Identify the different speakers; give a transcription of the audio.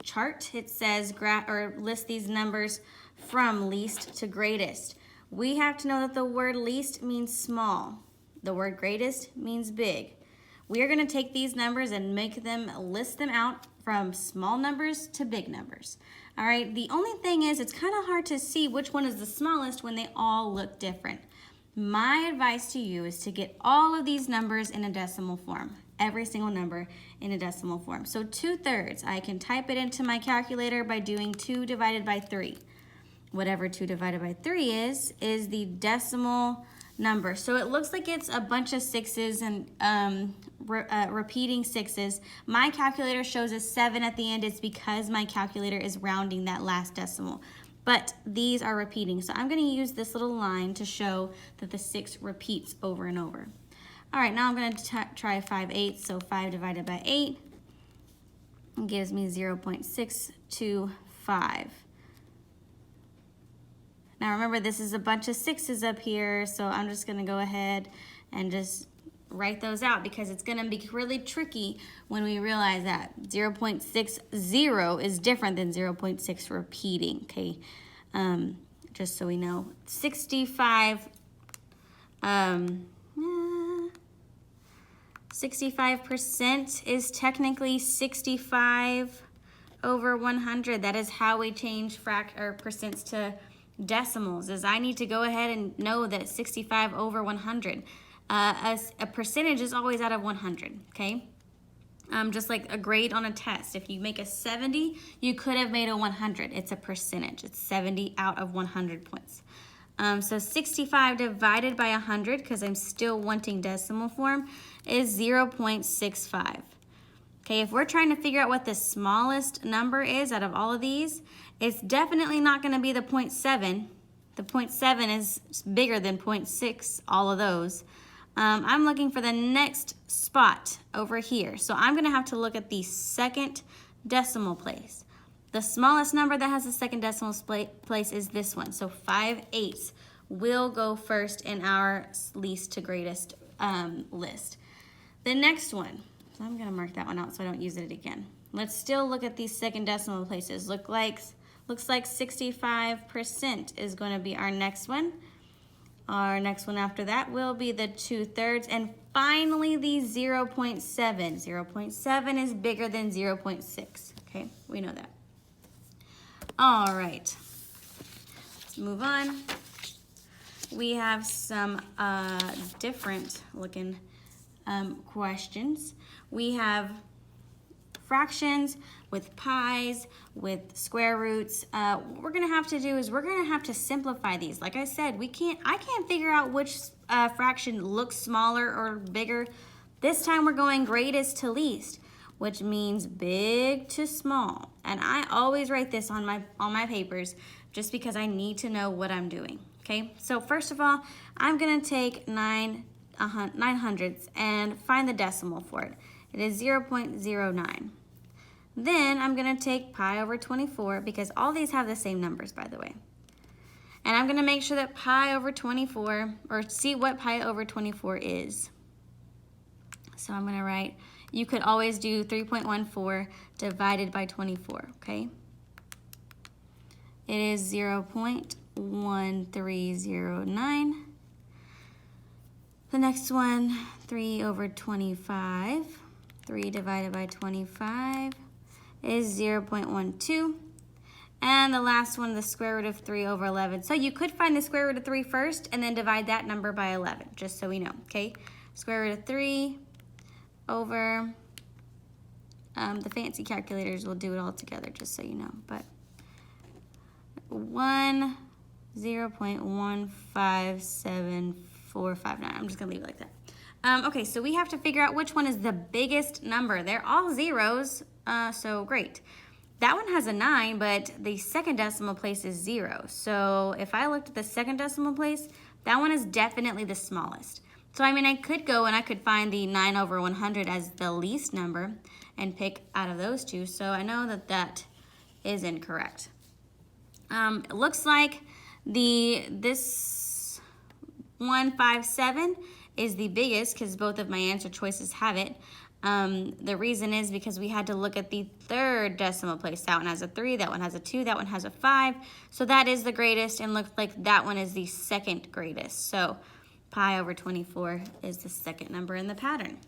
Speaker 1: chart, it says list these numbers from least to greatest. We have to know that the word least means small. The word greatest means big. We are going to take these numbers and list them out from small numbers to big numbers. All right, the only thing is it's kind of hard to see which one is the smallest when they all look different. My advice to you is to get all of these numbers in a decimal form. Every single number in a decimal form. So 2/3, I can type it into my calculator by doing 2 divided by 3. Whatever 2 divided by 3 is the decimal number. So it looks like it's a bunch of sixes and repeating sixes. My calculator shows a 7 at the end. It's because my calculator is rounding that last decimal. But these are repeating. So I'm going to use this little line to show that the 6 repeats over and over. All right, now I'm going to try 5/8. So 5 divided by 8 gives me 0.625. Now remember, this is a bunch of sixes up here, so I'm just going to go ahead and just write those out because it's going to be really tricky when we realize that 0.60 is different than 0.6 repeating, okay? Just so we know. 65% is technically 65 over 100. That is how we change percents to decimals, is I need to go ahead and know that 65 over 100. A percentage is always out of 100, okay? Just like a grade on a test. If you make a 70, you could have made a 100. It's a percentage. It's 70 out of 100 points. So 65 divided by 100, because I'm still wanting decimal form, is 0.65. Okay, if we're trying to figure out what the smallest number is out of all of these, it's definitely not going to be the 0.7. The 0.7 is bigger than 0.6, all of those. I'm looking for the next spot over here. So I'm going to have to look at the second decimal place. The smallest number that has the second decimal place is this one. So 5/8 will go first in our least to greatest list. The next one, so I'm going to mark that one out so I don't use it again. Let's still look at these second decimal places. Looks like 65% is going to be our next one. Our next one after that will be the 2/3. And finally, the 0.7. 0.7 is bigger than 0.6. Okay, we know that. All right, let's move on. We have some different looking questions. We have fractions with pies, with square roots. What we're gonna have to do is we're gonna have to simplify these. Like I said, I can't figure out which fraction looks smaller or bigger. This time we're going greatest to least, which means big to small. And I always write this on my papers just because I need to know what I'm doing, okay? So first of all, I'm gonna take 9/100ths and find the decimal for it. It is 0.09. Then I'm gonna take pi over 24 because all these have the same numbers, by the way. And I'm gonna make sure that pi over 24, or see what pi over 24 is. So I'm gonna write, you could always do 3.14 divided by 24, okay? It is 0.1309. The next one, 3 over 25. 3 divided by 25 is 0.12. And the last one, the square root of 3 over 11. So you could find the square root of 3 first and then divide that number by 11, just so we know, okay? Square root of 3 over, the fancy calculators will do it all together, just so you know, but 0.1574459. I'm just gonna leave it like that. Okay, so we have to figure out which one is the biggest number. They're all zeros, so great. That one has a 9, but the second decimal place is 0. So if I looked at the second decimal place, that one is definitely the smallest. So I mean, I could go and I could find the 9 over 100 as the least number and pick out of those two. So I know that that is incorrect. It looks like this 157 is the biggest because both of my answer choices have it. The reason is because we had to look at the third decimal place. That one has a 3, that one has a 2, that one has a 5. So that is the greatest, and looks like that one is the second greatest. So pi over 24 is the second number in the pattern.